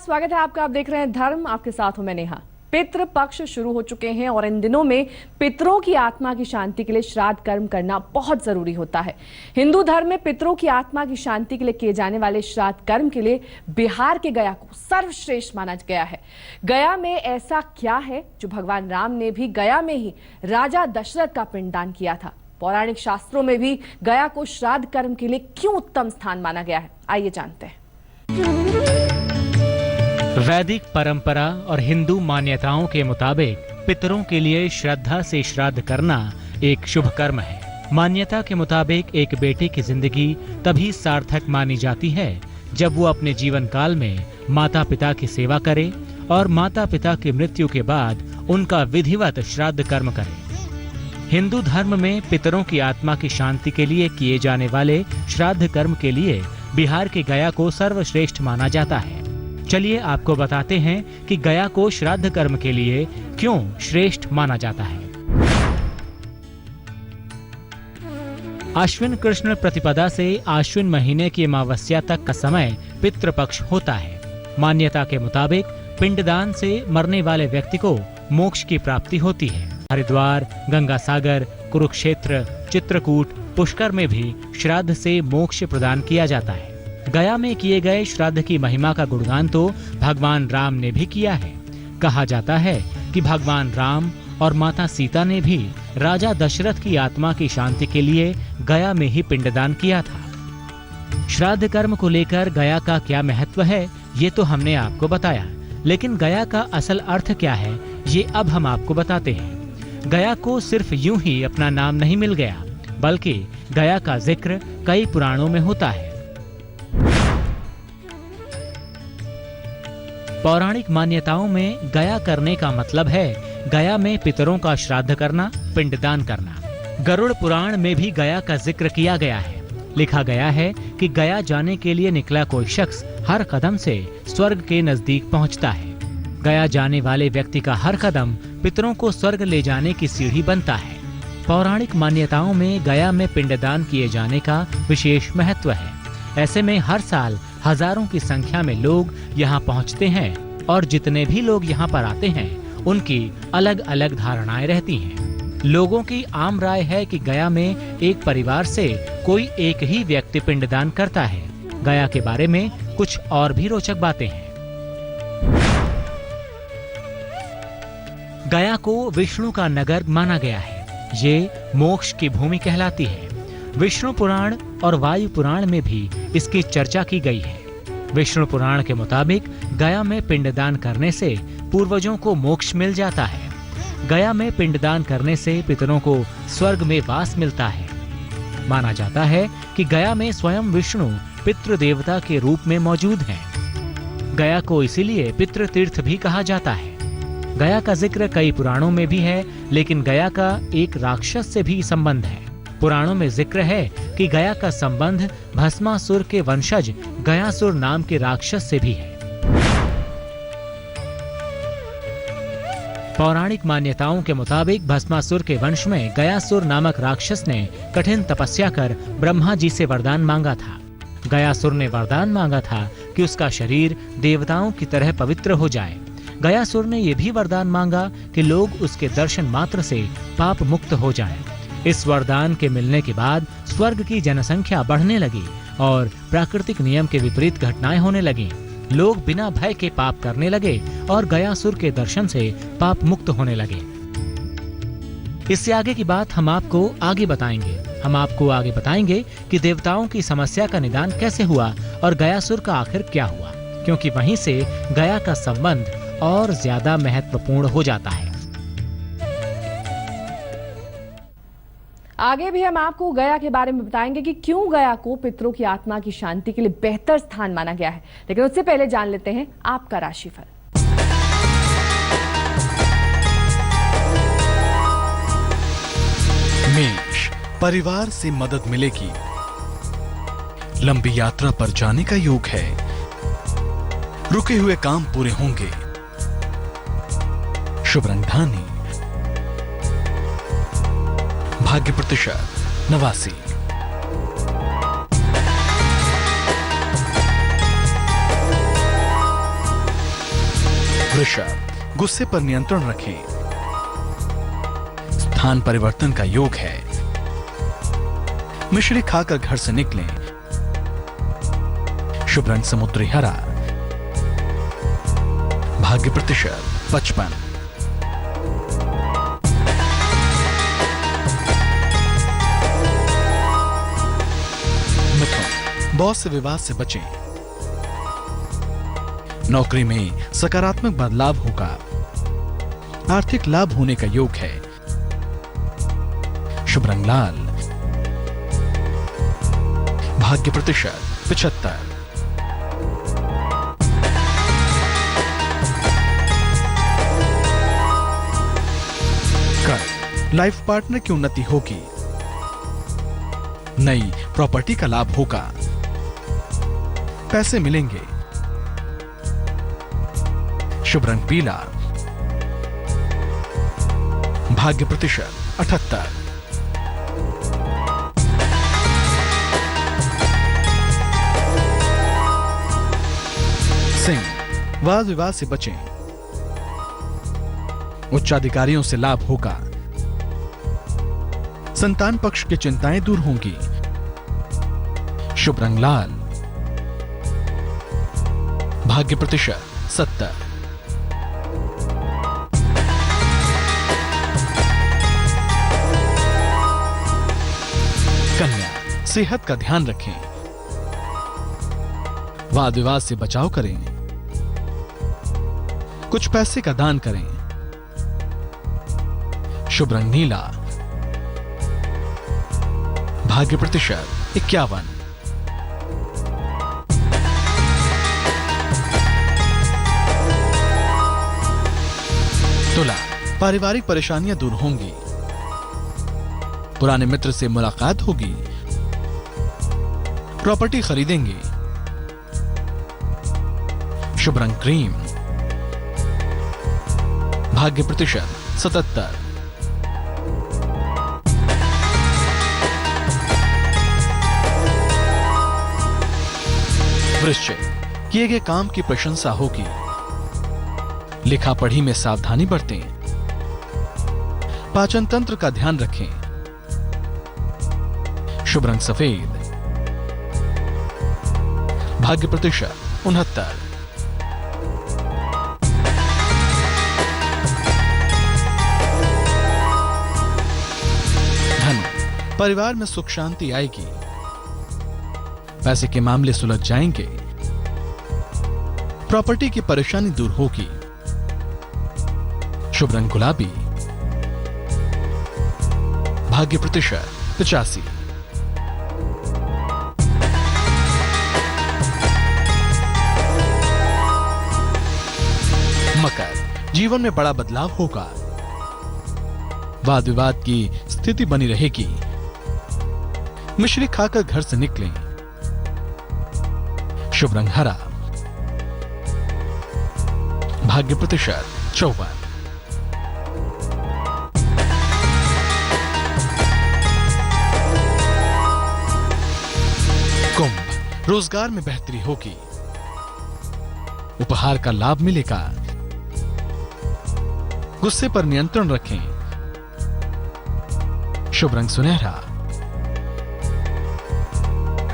स्वागत है आपका। आप देख रहे हैं धर्म, आपके साथ हूं मैं नेहा। पितृ पक्ष शुरू हो चुके हैं और इन दिनों में पितरों की आत्मा की शांति के लिए श्राद्ध कर्म करना बहुत जरूरी होता है। हिंदू धर्म में पितरों की आत्मा की शांति के लिए किए जाने वाले श्राद्ध कर्म के लिए बिहार के गया को सर्वश्रेष्ठ माना गया है। गया में ऐसा क्या है जो भगवान राम ने भी गया में ही राजा दशरथ का पिंडदान किया था? पौराणिक शास्त्रों में भी गया को श्राद्ध कर्म के लिए क्यों उत्तम स्थान माना गया है, आइए जानते हैं। वैदिक परंपरा और हिंदू मान्यताओं के मुताबिक पितरों के लिए श्रद्धा से श्राद्ध करना एक शुभ कर्म है। मान्यता के मुताबिक एक बेटे की जिंदगी तभी सार्थक मानी जाती है जब वो अपने जीवन काल में माता पिता की सेवा करे और माता पिता की मृत्यु के बाद उनका विधिवत श्राद्ध कर्म करे। हिंदू धर्म में पितरों की आत्मा की शांति के लिए किए जाने वाले श्राद्ध कर्म के लिए बिहार के गया को सर्वश्रेष्ठ माना जाता है। चलिए आपको बताते हैं कि गया को श्राद्ध कर्म के लिए क्यों श्रेष्ठ माना जाता है। अश्विन कृष्ण प्रतिपदा से आश्विन महीने की अमावस्या तक का समय पितृपक्ष होता है। मान्यता के मुताबिक पिंडदान से मरने वाले व्यक्ति को मोक्ष की प्राप्ति होती है। हरिद्वार, गंगा सागर, कुरुक्षेत्र, चित्रकूट, पुष्कर में भी श्राद्ध से मोक्ष प्रदान किया जाता है। गया में किए गए श्राद्ध की महिमा का गुणगान तो भगवान राम ने भी किया है। कहा जाता है कि भगवान राम और माता सीता ने भी राजा दशरथ की आत्मा की शांति के लिए गया में ही पिंडदान किया था। श्राद्ध कर्म को लेकर गया का क्या महत्व है, ये तो हमने आपको बताया, लेकिन गया का असल अर्थ क्या है, ये अब हम आपको बताते हैं। गया को सिर्फ यूं ही अपना नाम नहीं मिल गया, बल्कि गया का जिक्र कई पुराणों में होता है। पौराणिक मान्यताओं में गया करने का मतलब है गया में पितरों का श्राद्ध करना, पिंडदान करना। गरुड़ पुराण में भी गया का जिक्र किया गया है। लिखा गया है कि गया जाने के लिए निकला कोई शख्स हर कदम से स्वर्ग के नजदीक पहुंचता है। गया जाने वाले व्यक्ति का हर कदम पितरों को स्वर्ग ले जाने की सीढ़ी बनता है। पौराणिक मान्यताओं में गया में पिंडदान किए जाने का विशेष महत्व है। ऐसे में हर साल हजारों की संख्या में लोग यहाँ पहुँचते हैं और जितने भी लोग यहाँ पर आते हैं उनकी अलग अलग धारणाएं रहती हैं। लोगों की आम राय है कि गया में एक परिवार से कोई एक ही व्यक्ति पिंडदान करता है। गया के बारे में कुछ और भी रोचक बातें हैं। गया को विष्णु का नगर माना गया है। ये मोक्ष की भूमि कहलाती है। विष्णु पुराण और वायु पुराण में भी इसकी चर्चा की गई है। विष्णु पुराण के मुताबिक गया में पिंडदान करने से पूर्वजों को मोक्ष मिल जाता है। गया में पिंडदान करने से पितरों को स्वर्ग में वास मिलता है। माना जाता है कि गया में स्वयं विष्णु पितृ देवता के रूप में मौजूद हैं। गया को इसीलिए पितृ तीर्थ भी कहा जाता है। गया का जिक्र कई पुराणों में भी है, लेकिन गया का एक राक्षस से भी संबंध है। पुराणों में जिक्र है कि गया का संबंध भस्मासुर के वंशज गयासुर नाम के राक्षस से भी है। पौराणिक मान्यताओं के मुताबिक भस्मासुर के वंश में गयासुर नामक राक्षस ने कठिन तपस्या कर ब्रह्मा जी से वरदान मांगा था। गयासुर ने वरदान मांगा था कि उसका शरीर देवताओं की तरह पवित्र हो जाए। गयासुर ने यह भी वरदान मांगा कि लोग उसके दर्शन मात्र से पाप मुक्त हो जाएं। इस वरदान के मिलने के बाद स्वर्ग की जनसंख्या बढ़ने लगी और प्राकृतिक नियम के विपरीत घटनाएं होने लगी। लोग बिना भय के पाप करने लगे और गयासुर के दर्शन से पाप मुक्त होने लगे। इससे आगे की बात हम आपको आगे बताएंगे। हम आपको आगे बताएंगे कि देवताओं की समस्या का निदान कैसे हुआ और गयासुर का आखिर क्या हुआ, क्योंकि वहीं से गया का संबंध और ज्यादा महत्वपूर्ण हो जाता है। आगे भी हम आपको गया के बारे में बताएंगे कि क्यों गया को पितरों की आत्मा की शांति के लिए बेहतर स्थान माना गया है, लेकिन उससे पहले जान लेते हैं आपका राशिफल। मेष, परिवार से मदद मिलेगी। लंबी यात्रा पर जाने का योग है। रुके हुए काम पूरे होंगे। शुभ रंग धानी। भाग्य प्रतिशत 89। वृषभ, गुस्से पर नियंत्रण रखें। स्थान परिवर्तन का योग है। मिश्री खाकर घर से निकलें। शुभ रंग समुद्री हरा। भाग्य प्रतिशत 55। मिथुन, बॉस से विवाद से बचें। नौकरी में सकारात्मक बदलाव होगा। आर्थिक लाभ होने का योग है। शुभ रंग लाल। भाग्य प्रतिशत 75। कर्क, लाइफ पार्टनर की उन्नति होगी। नई प्रॉपर्टी का लाभ होगा। पैसे मिलेंगे। शुभ रंग पीला। भाग्य प्रतिशत 78। सिंह, वाद विवाद से बचें। उच्चाधिकारियों से लाभ होगा। संतान पक्ष की चिंताएं दूर होंगी। शुभ रंग लाल। भाग्य प्रतिशत 70। कन्या, सेहत का ध्यान रखें। वाद विवाद से बचाव करें। कुछ पैसे का दान करें। शुभ रंग नीला। भाग्य प्रतिशत 51। तुला, पारिवारिक परेशानियां दूर होंगी। पुराने मित्र से मुलाकात होगी। प्रॉपर्टी खरीदेंगे। शुभ रंग क्रीम। भाग्य प्रतिशत 77। वृश्चिक, किए गए काम की प्रशंसा होगी। लिखा पढ़ी में सावधानी बरतें। पाचन तंत्र का ध्यान रखें। शुभ रंग सफेद। भाग्य प्रतिशत 69। धनु, परिवार में सुख शांति आएगी। पैसे के मामले सुलझ जाएंगे। प्रॉपर्टी की परेशानी दूर होगी। शुभ रंग गुलाबी। भाग्य प्रतिशत 85। मकर, जीवन में बड़ा बदलाव होगा। वाद विवाद की स्थिति बनी रहेगी। मिश्री खाकर घर से निकलें। शुभ रंग हरा। भाग्य प्रतिशत 54। कुंभ, रोजगार में बेहतरी होगी। उपहार का लाभ मिलेगा। गुस्से पर नियंत्रण रखें। शुभ रंग सुनहरा।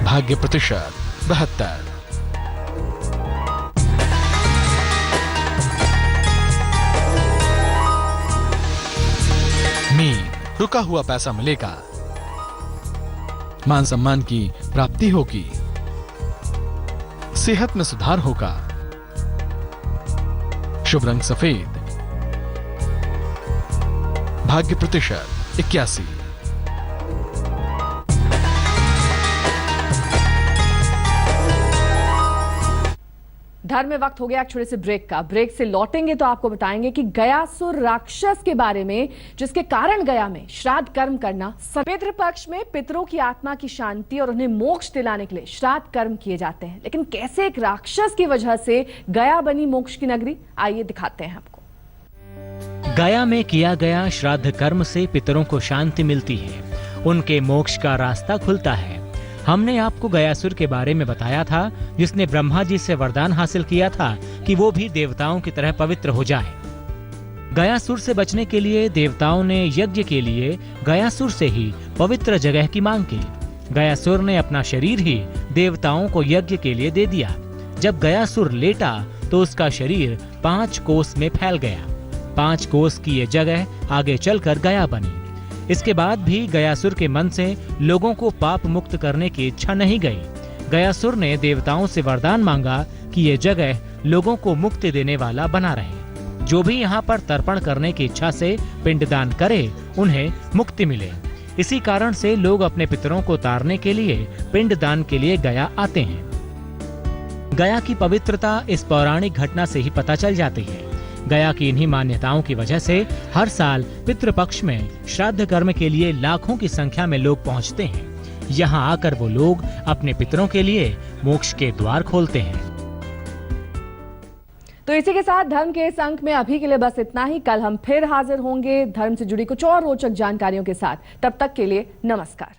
भाग्य प्रतिशत 72। मीन, रुका हुआ पैसा मिलेगा। मान सम्मान की प्राप्ति होगी। सेहत में सुधार होगा। शुभ रंग सफेद। भाग्य प्रतिशत 81। धर्म में वक्त हो गया एक छोटे से ब्रेक का। ब्रेक से लौटेंगे तो आपको बताएंगे कि गयासुर राक्षस के बारे में, जिसके कारण गया में श्राद्ध कर्म करना। पितृ पक्ष में पितरों की आत्मा की शांति और उन्हें मोक्ष दिलाने के लिए श्राद्ध कर्म किए जाते हैं। लेकिन कैसे एक राक्षस की वजह से गया बनी मोक्ष की नगरी, आइए दिखाते हैं आपको। गया में किया गया श्राद्ध कर्म से पितरों को शांति मिलती है, उनके मोक्ष का रास्ता खुलता है। हमने आपको गयासुर के बारे में बताया था, जिसने ब्रह्मा जी से वरदान हासिल किया था कि वो भी देवताओं की तरह पवित्र हो जाए। गयासुर से बचने के लिए देवताओं ने यज्ञ के लिए गयासुर से ही पवित्र जगह की मांग की। गयासुर ने अपना शरीर ही देवताओं को यज्ञ के लिए दे दिया। जब गयासुर लेटा तो उसका शरीर 5 कोस में फैल गया। 5 कोस की ये जगह आगे चलकर गया बनी। इसके बाद भी गयासुर के मन से लोगों को पाप मुक्त करने की इच्छा नहीं गई। गयासुर ने देवताओं से वरदान मांगा कि ये जगह लोगों को मुक्ति देने वाला बना रहे। जो भी यहाँ पर तर्पण करने की इच्छा से पिंडदान करे, उन्हें मुक्ति मिले। इसी कारण से लोग अपने पितरों को तारने के लिए पिंडदान के लिए गया आते हैं। गया की पवित्रता इस पौराणिक घटना से ही पता चल जाती है। गया की इन्हीं मान्यताओं की वजह से हर साल पितृपक्ष में श्राद्ध कर्म के लिए लाखों की संख्या में लोग पहुंचते हैं। यहाँ आकर वो लोग अपने पितरों के लिए मोक्ष के द्वार खोलते हैं। तो इसी के साथ धर्म के इस अंक में अभी के लिए बस इतना ही। कल हम फिर हाजिर होंगे धर्म से जुड़ी कुछ और रोचक जानकारियों के साथ। तब तक के लिए नमस्कार।